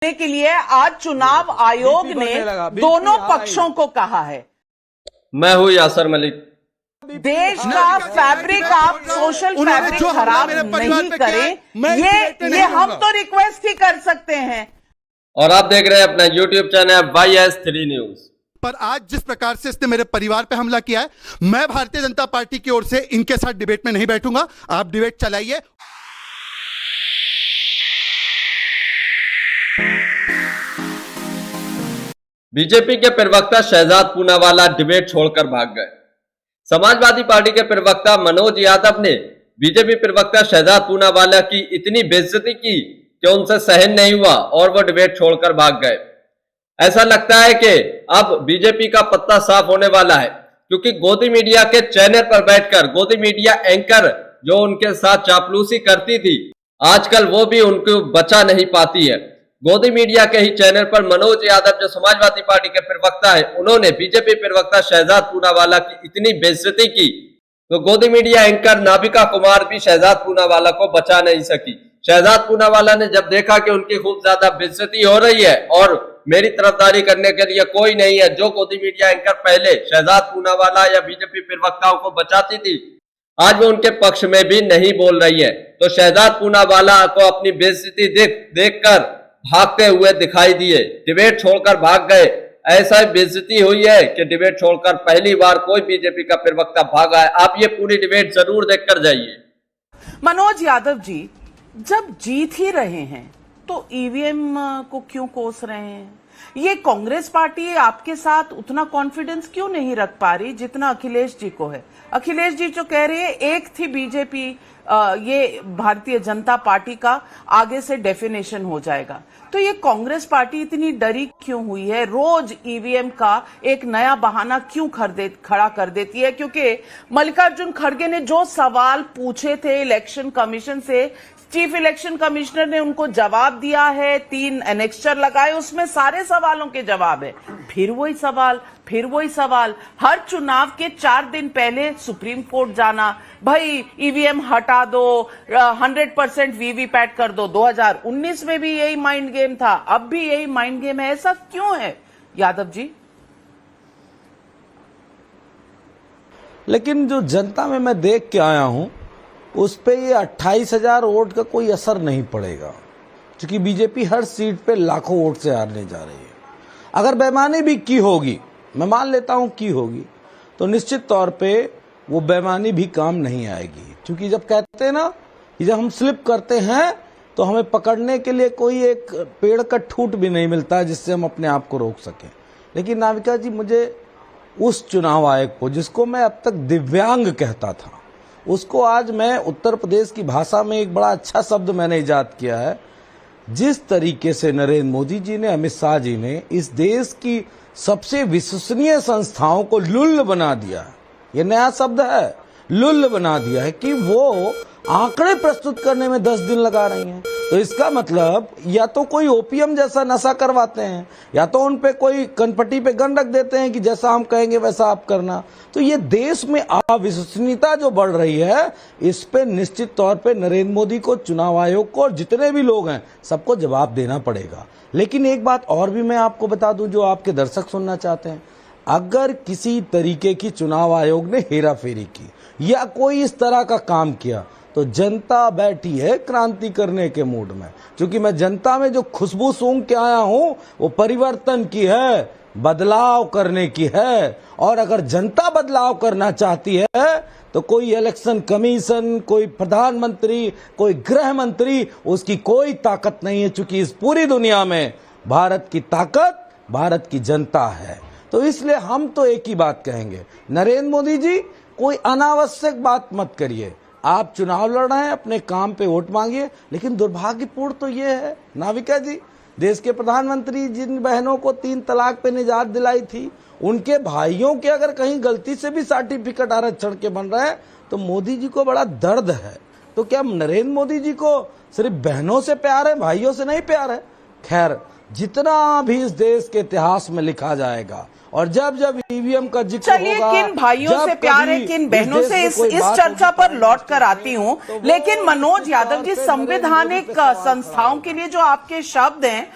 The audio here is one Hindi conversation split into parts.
के लिए आज चुनाव आयोग ने दोनों पक्षों को कहा है। मैं हूं यासर मलिक। देश का फैब्रिक आप सोशल फैब्रिक खराब नहीं करें, ये हम तो रिक्वेस्ट ही कर सकते हैं। और आप देख रहे हैं अपना YouTube चैनल YS3 न्यूज। पर आज जिस प्रकार से इसने मेरे परिवार पे हमला किया है, मैं भारतीय जनता पार्टी की ओर से इनके साथ डिबेट में नहीं बैठूंगा। आप डिबेट चलाइए। बीजेपी के प्रवक्ता शहजाद पूनावाला डिबेट छोड़कर भाग गए। समाजवादी पार्टी के प्रवक्ता मनोज यादव ने बीजेपी प्रवक्ता शहजाद पूनावाला की इतनी बेइज्जती की कि उनसे सहन नहीं हुआ और वो डिबेट छोड़कर भाग गए। ऐसा लगता है कि अब बीजेपी का पत्ता साफ होने वाला है, क्योंकि गोदी मीडिया के चैनल पर बैठकर गोदी मीडिया एंकर जो उनके साथ चापलूसी करती थी, आजकल वो भी उनको बचा नहीं पाती है। गोदी मीडिया के ही चैनल पर मनोज यादव जो समाजवादी पार्टी के प्रवक्ता है, उन्होंने बीजेपी प्रवक्ता शहजाद पूनावाला की इतनी बेइज्जती की तो गोदी मीडिया एंकर नाबिका कुमार भी शहजाद पूनावाला को बचा नहीं सकी। शहजाद पूनावाला ने जब देखा कि उनकी खूब ज्यादा बेइज्जती हो रही है और मेरी तरफदारी करने के लिए कोई नहीं है, जो गोदी मीडिया एंकर पहले शहजाद पूनावाला या बीजेपी प्रवक्ताओं को बचाती थी, आज वो उनके पक्ष में भी नहीं बोल रही है, तो शहजाद पूनावाला को अपनी बेइज्जती देखकर भागते हुए दिखाई दिए, डिबेट छोड़कर भाग गए। ऐसा बेइज्जती हुई है कि डिबेट छोड़कर पहली बार कोई बीजेपी का प्रवक्ता भागा है। आप ये पूरी डिबेट जरूर देखकर जाइए। मनोज यादव जी, जब जीत ही रहे हैं तो ईवीएम को क्यों कोस रहे हैं? ये कांग्रेस पार्टी आपके साथ उतना कॉन्फिडेंस क्यों नहीं रख पा रही जितना अखिलेश जी को है? अखिलेश जी जो कह रहे हैं एक थी बीजेपी, ये भारतीय जनता पार्टी का आगे से डेफिनेशन हो जाएगा, तो ये कांग्रेस पार्टी इतनी डरी क्यों हुई है? रोज ईवीएम का एक नया बहाना क्यों खड़ा कर देती है? क्योंकि मल्लिकार्जुन खड़गे ने जो सवाल पूछे थे इलेक्शन कमीशन से, चीफ इलेक्शन कमिश्नर ने उनको जवाब दिया है, 3 एनेक्स्चर लगाए, उसमें सारे सवालों के जवाब है। फिर वही सवाल, हर चुनाव के 4 दिन पहले सुप्रीम कोर्ट जाना, भाई ईवीएम हटा दो, 100% वीवीपैट कर दो। 2019 में भी यही माइंड गेम था, अब भी यही माइंड गेम है। ऐसा क्यों है यादव जी? लेकिन जो जनता में मैं देख के आया हूं, उस पे ये 28,000 वोट का कोई असर नहीं पड़ेगा, क्योंकि बीजेपी हर सीट पे लाखों वोट से हारने जा रही है। अगर बेईमानी भी की होगी, मैं मान लेता हूं की होगी, तो निश्चित तौर पे वो बेईमानी भी काम नहीं आएगी, क्योंकि जब कहते हैं ना कि जब हम स्लिप करते हैं तो हमें पकड़ने के लिए कोई एक पेड़ का ठूंठ भी नहीं मिलता जिससे हम अपने आप को रोक सकें। लेकिन नाविका जी, मुझे उस चुनाव आयोग को, जिसको मैं अब तक दिव्यांग कहता था, उसको आज मैं उत्तर प्रदेश की भाषा में एक बड़ा अच्छा शब्द मैंने इजाद किया है। जिस तरीके से नरेंद्र मोदी जी ने, अमित शाह जी ने इस देश की सबसे विश्वसनीय संस्थाओं को लुल्ल बना दिया है, ये नया शब्द है, लुल्ल बना दिया है, कि वो आंकड़े प्रस्तुत करने में 10 दिन लगा रही हैं। तो इसका मतलब या तो कोई ओपीएम जैसा नशा करवाते हैं, या तो उन पे कोई कनपट्टी पे गन रख देते हैं कि जैसा हम कहेंगे वैसा आप करना। तो ये देश में अविश्वसनीयता जो बढ़ रही है, इस पे निश्चित तौर पे नरेंद्र मोदी को, चुनाव आयोग को और जितने भी लोग हैं सबको जवाब देना पड़ेगा। लेकिन एक बात और भी मैं आपको बता दूं, जो आपके दर्शक सुनना चाहते हैं, अगर किसी तरीके की चुनाव आयोग ने हेराफेरी की या कोई इस तरह का काम किया, तो जनता बैठी है क्रांति करने के मूड में। क्योंकि मैं जनता में जो खुशबू सूंघ के आया हूं, वो परिवर्तन की है, बदलाव करने की है। और अगर जनता बदलाव करना चाहती है तो कोई इलेक्शन कमीशन, कोई प्रधानमंत्री, कोई गृह मंत्री, उसकी कोई ताकत नहीं है, क्योंकि इस पूरी दुनिया में भारत की ताकत भारत की जनता है। तो इसलिए हम तो एक ही बात कहेंगे, नरेंद्र मोदी जी, कोई अनावश्यक बात मत करिए। आप चुनाव लड़ रहे हैं, अपने काम पे वोट मांगिए। लेकिन दुर्भाग्यपूर्ण तो ये है नाविका जी, देश के प्रधानमंत्री जिन बहनों को 3 तलाक पे निजात दिलाई थी, उनके भाइयों के अगर कहीं गलती से भी सर्टिफिकेट आरक्षण के बन रहे हैं तो मोदी जी को बड़ा दर्द है। तो क्या नरेंद्र मोदी जी को सिर्फ बहनों से प्यार है, भाइयों से नहीं प्यार है? खैर, जितना भी इस देश के इतिहास में लिखा जाएगा और जब जब ईवीएम का जिक्र चलिए, होगा, किन भाइयों जब से प्यार है, कभी किन बहनों से देश में कोई इस बात चर्चा होगी, पर लौट कर आती हूं, लेकिन मनोज यादव जी, पे संवैधानिक संस्थाओं के लिए जो आपके शब्द हैं,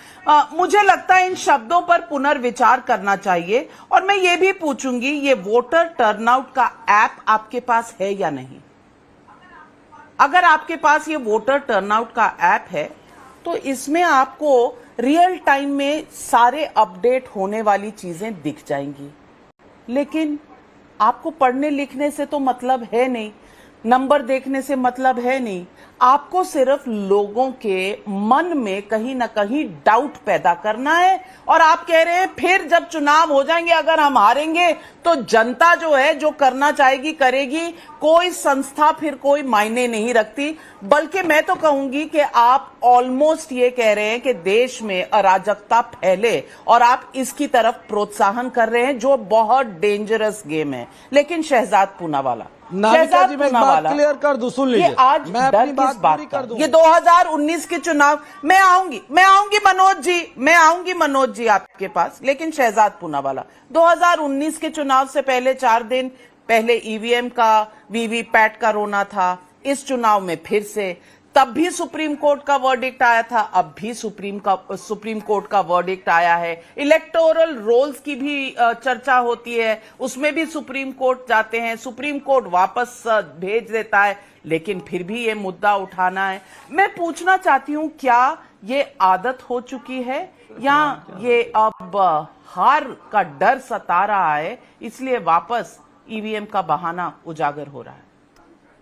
मुझे लगता है इन शब्दों पर पुनर्विचार करना चाहिए। और मैं ये भी पूछूंगी, ये वोटर टर्नआउट का ऐप आपके पास है या नहीं? अगर आपके पास ये वोटर टर्नआउट का ऐप है तो इसमें आपको रियल टाइम में सारे अपडेट होने वाली चीजें दिख जाएंगी। लेकिन आपको पढ़ने लिखने से तो मतलब है नहीं, नंबर देखने से मतलब है नहीं, आपको सिर्फ लोगों के मन में कहीं ना कहीं डाउट पैदा करना है। और आप कह रहे हैं फिर जब चुनाव हो जाएंगे, अगर हम हारेंगे तो जनता जो है जो करना चाहेगी करेगी, कोई संस्था फिर कोई मायने नहीं रखती। बल्कि मैं तो कहूंगी कि आप ऑलमोस्ट ये कह रहे हैं कि देश में अराजकता फैले और आप इसकी तरफ प्रोत्साहन कर रहे हैं, जो बहुत डेंजरस गेम है। लेकिन शहजाद पूनावाला, नाविका जी, मैं एक बात क्लियर कर दूं, सुन लीजिए, ये आज मैं डर अपनी किस बात बात पूरी का? कर दूं। ये 2019 के चुनाव, मैं आऊंगी मनोज जी, मैं आऊंगी मनोज जी आपके पास। लेकिन शहजाद पूनावाला, 2019 के चुनाव से पहले 4 दिन पहले ईवीएम का, वीवीपैट का रोना था। इस चुनाव में फिर से, तब भी सुप्रीम कोर्ट का वर्डिक्ट आया था, अब भी सुप्रीम कोर्ट का वर्डिक्ट आया है। इलेक्टोरल रोल्स की भी चर्चा होती है, उसमें भी सुप्रीम कोर्ट जाते हैं, सुप्रीम कोर्ट वापस भेज देता है, लेकिन फिर भी ये मुद्दा उठाना है। मैं पूछना चाहती हूं, क्या ये आदत हो चुकी है या ये अब हार का डर सता रहा है, इसलिए वापस ईवीएम का बहाना उजागर हो रहा है?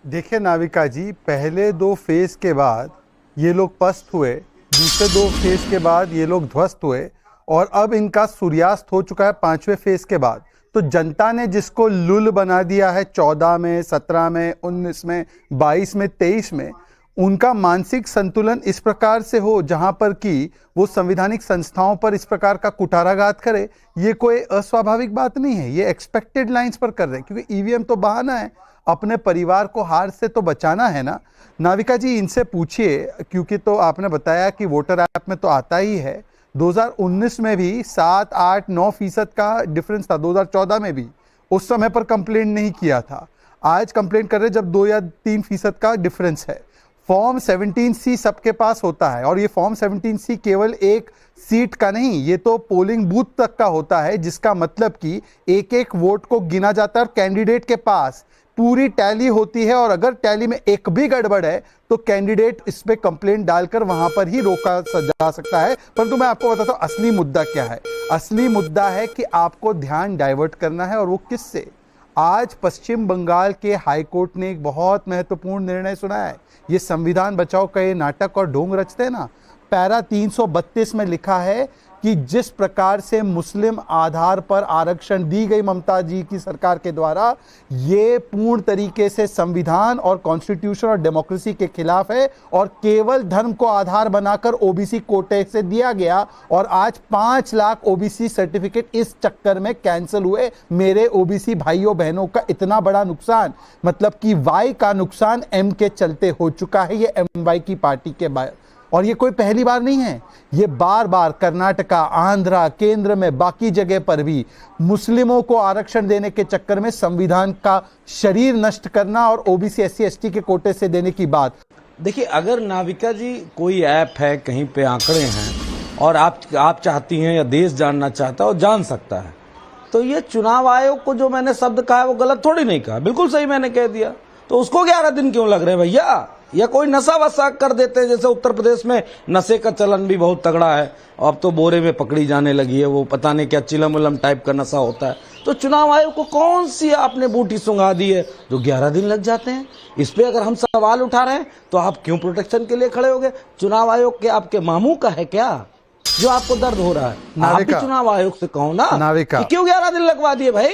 देखिए नाविका जी, पहले 2 फेज के बाद ये लोग पस्त हुए, दूसरे 2 फेज के बाद ये लोग ध्वस्त हुए और अब इनका सूर्यास्त हो चुका है 5वें फेज के बाद। तो जनता ने जिसको लुल बना दिया है 14 में, 17 में, 19 में, 22 में, 23 में, उनका मानसिक संतुलन इस प्रकार से हो जहां पर कि वो संवैधानिक संस्थाओं पर इस प्रकार का कुठाराघात करे, ये कोई अस्वाभाविक बात नहीं है। ये एक्सपेक्टेड लाइंस पर कर रहे हैं, क्योंकि ईवीएम तो बहाना है, अपने परिवार को हार से तो बचाना है ना। नाविका जी, इनसे पूछिए, क्योंकि तो आपने बताया कि वोटर ऐप में तो आता ही है। 2019 में भी 7, 8, 9% का डिफरेंस था, 2014 में भी, उस समय पर कंप्लेंट नहीं किया था। आज कंप्लेंट कर रहे जब 2 या 3% का डिफरेंस है। फॉर्म 17C सबके पास होता है और ये फॉर्म 17C केवल एक सीट का नहीं, ये तो पोलिंग बूथ तक का होता है, जिसका मतलब कि एक एक वोट को गिना जाता है और कैंडिडेट के पास पूरी टैली होती है। और अगर टैली में एक भी गड़बड़ है तो कैंडिडेट इस पे कंप्लेंट डालकर वहां पर ही रोका जा सकता है। परंतु मैं आपको बताता हूं असली मुद्दा क्या है। असली मुद्दा है कि आपको ध्यान डाइवर्ट करना है, और वो किससे? आज पश्चिम बंगाल के हाईकोर्ट ने एक बहुत महत्वपूर्ण निर्णय सुनाया है। ये संविधान बचाओ का ये नाटक और ढोंग रचते हैं ना, पैरा 332 में लिखा है कि जिस प्रकार से मुस्लिम आधार पर आरक्षण दी गई ममता जी की सरकार के द्वारा, ये पूर्ण तरीके से संविधान और कॉन्स्टिट्यूशन और डेमोक्रेसी के खिलाफ है और केवल धर्म को आधार बनाकर ओबीसी कोटे से दिया गया। और आज 5 लाख ओबीसी सर्टिफिकेट इस चक्कर में कैंसिल हुए। मेरे ओबीसी भाइयों बहनों का इतना बड़ा नुकसान, मतलब कि वाई का नुकसान एम के चलते हो चुका है, ये एमवाई की पार्टी के बाद। और ये कोई पहली बार नहीं है, ये बार बार कर्नाटका, आंध्रा, केंद्र में बाकी जगह पर भी मुस्लिमों को आरक्षण देने के चक्कर में संविधान का शरीर नष्ट करना और ओबीसी एससी एसटी के कोटे से देने की बात। देखिए, अगर नाविका जी कोई ऐप है, कहीं पे आंकड़े हैं और आप चाहती हैं या देश जानना चाहता है और जान सकता है, तो ये चुनाव आयोग को जो मैंने शब्द कहा है वो गलत थोड़ी नहीं कहा, बिल्कुल सही मैंने कह दिया। तो उसको 11 दिन क्यों लग रहे हैं भैया? या कोई नशा वसा कर देते हैं, जैसे उत्तर प्रदेश में नशे का चलन भी बहुत तगड़ा है, अब तो बोरे में पकड़ी जाने लगी है, वो पता नहीं क्या चिलम उलम टाइप का नशा होता है। तो चुनाव आयोग को कौन सी आपने बूटी सुंघा दी है जो 11 दिन लग जाते हैं? इस पे अगर हम सवाल उठा रहे हैं तो आप क्यों प्रोटेक्शन के लिए खड़े हो गए? चुनाव आयोग के आपके मामू का है क्या जो आपको दर्द हो रहा है? आप भी चुनाव आयोग से कहो ना कि क्यों 11 दिन लगवा दिए भाई,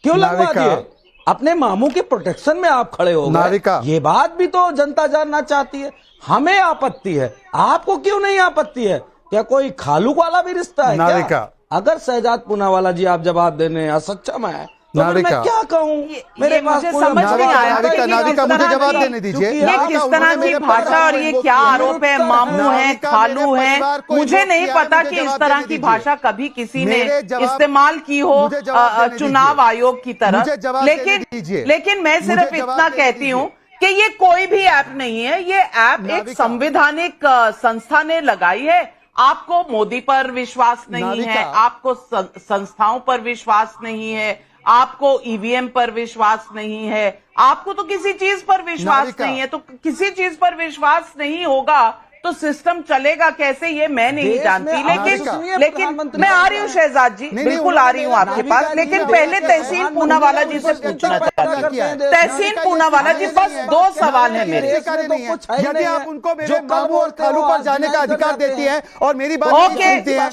क्यों लगवा दिए? अपने मामू के प्रोटेक्शन में आप खड़े हो गए, ये बात भी तो जनता जानना चाहती है। हमें आपत्ति है, आपको क्यों नहीं आपत्ति है? क्या कोई खालू वाला भी रिश्ता है क्या? अगर शहजाद पूनावाला जी आप जवाब देने असक्षम है तो फिर मैं नाविका। क्या कहूं? ये मुझे समझ नहीं आया। नाविका, ये नाविका, किस मुझे तरह जवाब की- देने दीजिए। ये नाविका, किस तरह उन्होंने की मेरे भाषा और परिवार ये को क्या किया। आरोप है? मामू है, नाविका, खालू मेरे है, परिवार को मुझे इन्वोक नहीं किया, पता मुझे कि इस जवाब तरह देने की दीजिए। भाषा कभी किसी ने मेरे जवाब- इस्तेमाल की हो मुझे जवाब देने चुनाव दीजिए। आयोग की तरफ। मुझे जवाब देने दीजिए। लेकिन मैं मुझे सिर्फ जवाब इतना देने कहती हूं दीजिए। कि ये कोई भी ऐप नहीं है। ये ऐप एक नाविका। संवैधानिक संस्था ने लगाई है। आपको मोदी पर विश्वास नहीं नाविका। है, आपको संस्थाओं पर विश्वास नहीं है, आपको ईवीएम पर विश्वास नहीं है, आपको तो किसी चीज पर विश्वास नाविका। नहीं है। तो किसी चीज पर विश्वास नहीं होगा तो सिस्टम चलेगा कैसे, ये मैं नहीं देश जानती। में लेकिन आदरणीय लेकिन प्रधानमंत्री मैं आ रही हूँ शहजाद जी, नहीं, बिल्कुल आ रही हूँ आपके नाविका पास। जी, लेकिन नाविका पहले जी, तहसीन प्रधानमंत्री पूनावाला जी से उनको पूछना पैदा चाहती करते हैं हूँ। देश। तहसीन पूनावाला जी, बस दो सवाल है मेरे। यदि आप उनको मेरे मामू और खालू पर जाने का अधिकार देती हैं और मेरी बात नहीं ओके सुनती हैं।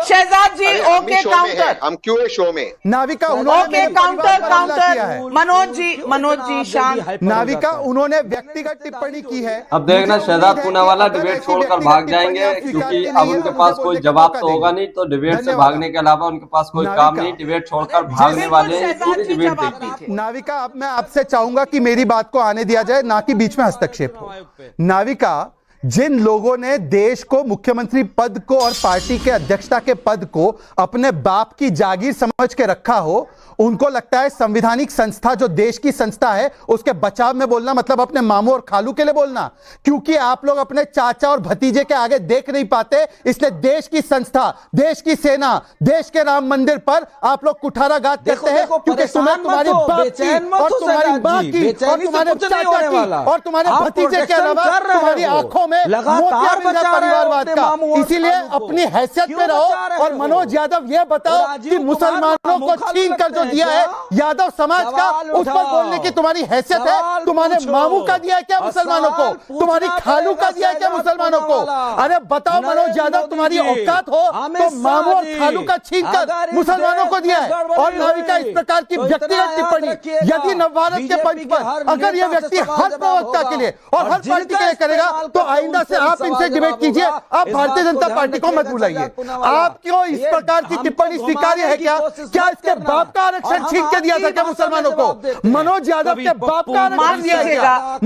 शहजाद जी, अरे हम भी ओके शो में हैं, काउंटर। हम क्यों है शो में? नाविका, उन्होंने ओके मेरे परिवार काउंटर पर हमला किया है। काउंटर। मनोज जी शांत। नाविका, उन्होंने व्यक्तिगत टिप्पणी की है। अब देखना मुझे शहजाद उम्मीद है पूनावाला कि अगर डिबेट ऐसी छोड़कर व्यक्तिगत भाग जाएंगे, टिप्पणियां स्वीकारती क्योंकि नहीं अब है, उनके तो पास मुझे कोई बोलने का जवाब मौका तो होगा देंगे। नहीं। तो डिबेट से धन्यवाद। भागने के अलावा उनके पास कोई नाविका। काम नहीं। डिबेट छोड़कर भागने वाले हैं। बिल्कुल पूरी शहजाद जी, डिबेट जवाब देखिए। दीजिए। नाविका, अब मैं आपसे चाहूंगा कि मेरी बात को आने दिया जाए, ना कि बीच में हस्तक्षेप हो। नाविका, जिन लोगों ने देश को, मुख्यमंत्री पद को और पार्टी के अध्यक्षता के पद को अपने बाप की जागीर समझ के रखा हो, उनको लगता है संवैधानिक संस्था जो देश की संस्था है उसके बचाव में बोलना मतलब अपने मामू और खालू के लिए बोलना। क्योंकि आप लोग अपने चाचा और भतीजे के आगे देख नहीं पाते, इसलिए देश की संस्था, देश की सेना, देश के राम मंदिर पर आप लोग कुठाराघात करते हैं। क्योंकि तुम्हें तुम्हारे बाप की और तुम्हारी मां की और तुम्हारे चाचा की और तुम्हारे भतीजे के अलावा तुम्हारी आंखों में मोतिया मिल रहा है परिवारवाद का। इसीलिए अपनी हैसियत पे रहो। और मनोज यादव, ये बताओ कि मुसलमानों को छीन कर जो दिया है यादव समाज का, उस पर बोलने की तुम्हारी हैसियत है? तुम्हारे मामू का दिया है क्या मुसलमानों को? तुम्हारी खालू का दिया है क्या मुसलमानों को? अरे बताओ मनोज यादव, तुम्हारी औकात हो तो मामू और खालू का छीन कर मुसलमानों को दिया है। और नाविका, इस प्रकार की व्यक्तिगत टिप्पणी यदि नवभारत के पंच पर अगर यह व्यक्ति हर प्रवक्ता के लिए और हर पार्टी के लिए करेगा तो आइंदा से आप इनसे डिबेट कीजिए। आप भारतीय जनता पार्टी को मत बुलाइए। आप क्यों इस प्रकार की टिप्पणी स्वीकार्य है क्या? क्या इसके बाप का आरक्षण छीन के दिया था क्या मुसलमानों को? मनोज यादव के बाप का आरक्षण दिया गया।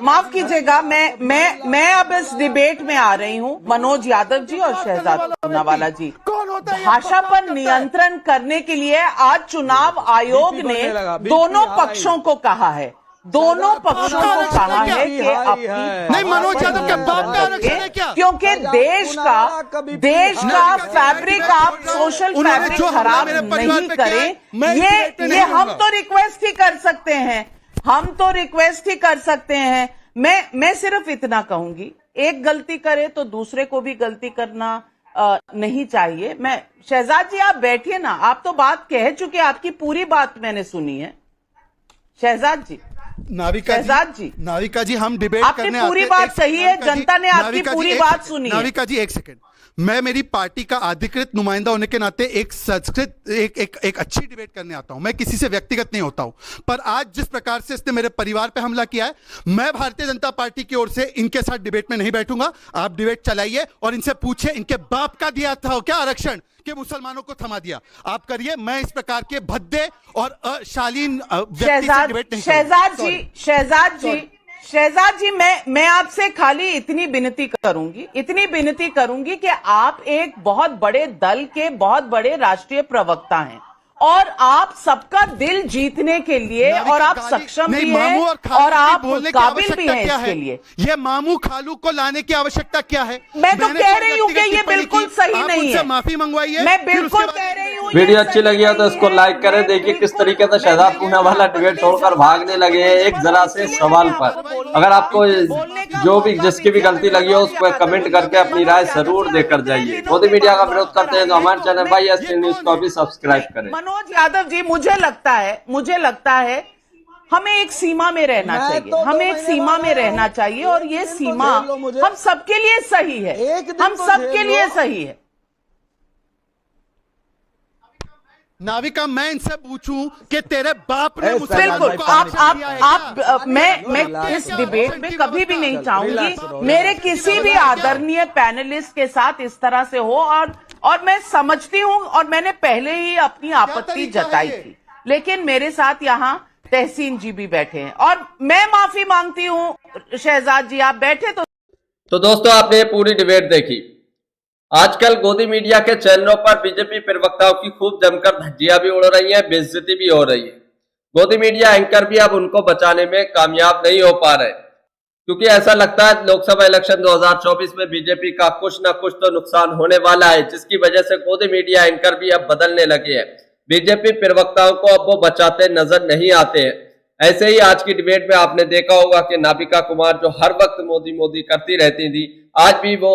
माफ कीजिएगा, मैं अब इस डिबेट में आ रही हूं। मनोज यादव जी और शहजाद पूनावाला जी, कौन होता है भाषा पर नियंत्रण करने के लिए आज चुनाव आयोग ने दोनों पक्षों को कहा है, दोनों पक्षों को कहा है कि अपनी नहीं, मनोज यादव के बाप का आरक्षण है क्या? क्योंकि देश का फैब्रिक आप सोशल फैब्रिक खराब नहीं करें। ये हम तो रिक्वेस्ट ही कर सकते हैं, हम तो रिक्वेस्ट ही कर सकते हैं। मैं सिर्फ इतना कहूंगी, एक गलती करे तो दूसरे को भी गलती करना नहीं चाहिए। मैं शहजाद जी, आप बैठिए ना, आप तो बात कह चुके, आपकी पूरी बात मैंने सुनी है। शहजाद जी, नाविका जी, हम डिबेट आपकी करने पूरी आते- बात एक सही है, नाविका जी, जनता ने आपकी नाविका जी, पूरी एक बात सेकंड, सुनी है। नाविका जी, एक सेकंड, मैं मेरी पार्टी का अधिकृत नुमाइंदा होने के नाते एक संस्कृत एक अच्छी डिबेट करने आता हूं। मैं किसी से व्यक्तिगत नहीं होता हूं, पर आज जिस प्रकार से इसने मेरे परिवार पे हमला किया है, मैं भारतीय जनता पार्टी की ओर से इनके साथ डिबेट में नहीं बैठूंगा। आप डिबेट चलाइए और इनसे पूछिए इनके बाप का दिया था क्या आरक्षण कि मुसलमानों को थमा दिया। आप करिए, मैं इस प्रकार के भद्दे और अशालीन व्यक्ति से डिबेट नहीं करूंगा। शहजाद जी, मैं आपसे खाली इतनी विनती करूंगी कि आप एक बहुत बड़े दल के बहुत बड़े राष्ट्रीय प्रवक्ता हैं और आप सबका दिल जीतने के लिए और आप सक्षम भी हैं और आप काबिल भी हैं इसके लिए। ये मामू खालू को लाने की आवश्यकता क्या है? मैं तो कह रही हूँ कि ये बिल्कुल सही नहीं है। माफी मंगवाइए। मैं बिल्कुल कह रही हूँ। वीडियो अच्छी लगी हो तो इसको लाइक करें। देखिए किस तरीके से शहजाद पूनावाला डिबेट छोड़कर भागने लगे हैं एक जरा से सवाल पर। अगर आपको जो भी जिसकी भी गलती लगी हो उस पर कमेंट करके अपनी राय जरूर देकर जाइए। मोदी मीडिया का विरोध करते हैं तो हमारे चैनल भाई एसटी न्यूज को भी सब्सक्राइब करें। मनोज यादव जी, मुझे लगता है हमें एक सीमा में रहना चाहिए, हमें एक सीमा में रहना चाहिए और ये सीमा हम सबके लिए सही है, हम सबके लिए सही है। नाविका, मैं इनसे पूछूं कि तेरे बाप ने बिल्कुल, आप मैं इस डिबेट में कभी भी नहीं चाहूंगी मेरे किसी भी आदरणीय पैनलिस्ट के साथ इस तरह से हो और मैं समझती हूं और मैंने पहले ही अपनी आपत्ति तरीका है जताई ये? थी, लेकिन मेरे साथ यहाँ तहसीन जी भी बैठे हैं और मैं माफी मांगती हूं। शहजाद जी आप बैठे तो दोस्तों आपने ये पूरी डिबेट देखी। आजकल गोदी मीडिया के चैनलों पर बीजेपी प्रवक्ताओं की खूब जमकर धज्जियां भी उड़ रही है, बेइज्जती भी हो रही है। गोदी मीडिया एंकर भी अब उनको बचाने में कामयाब नहीं हो पा रहे, क्योंकि ऐसा लगता है लोकसभा इलेक्शन 2024 में बीजेपी का कुछ ना कुछ तो नुकसान होने वाला है, जिसकी वजह से गोदी मीडिया एंकर भी अब बदलने लगे हैं। बीजेपी प्रवक्ताओं को अब वो बचाते नजर नहीं आते हैं। ऐसे ही आज की डिबेट में आपने देखा होगा कि नाबिका कुमार जो हर वक्त मोदी मोदी करती रहती थी, आज भी वो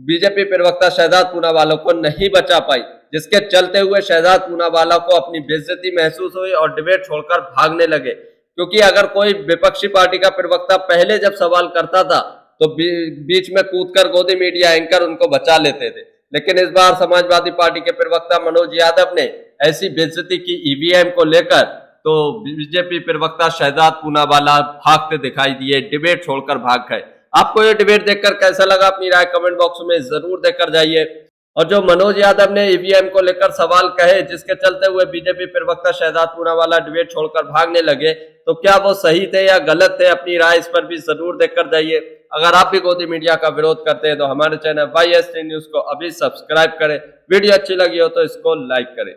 बीजेपी प्रवक्ता शहजाद पूनावाला को नहीं बचा पाई, जिसके चलते हुए शहजाद पूनावाला को अपनी बेइज्जती महसूस हुई और डिबेट छोड़कर भागने लगे। क्योंकि अगर कोई विपक्षी पार्टी का प्रवक्ता पहले जब सवाल करता था तो बीच में कूदकर गोदी मीडिया एंकर उनको बचा लेते थे, लेकिन इस बार समाजवादी पार्टी के प्रवक्ता मनोज यादव ने ऐसी बेइज्जती की ईवीएम को लेकर, तो बीजेपी प्रवक्ता शहजाद पूनावाला भागते दिखाई दिए, डिबेट छोड़कर भाग गए। आपको ये डिबेट देखकर कैसा लगा अपनी राय कमेंट बॉक्स में जरूर देकर जाइए। और जो मनोज यादव ने ईवीएम को लेकर सवाल कहे, जिसके चलते हुए बीजेपी प्रवक्ता शहजाद पूनावाला डिबेट छोड़कर भागने लगे, तो क्या वो सही थे या गलत थे, अपनी राय इस पर भी जरूर देकर जाइए। अगर आप भी गोदी मीडिया का विरोध करते हैं तो हमारे चैनल YST न्यूज को अभी सब्सक्राइब करें। वीडियो अच्छी लगी हो तो इसको लाइक करें।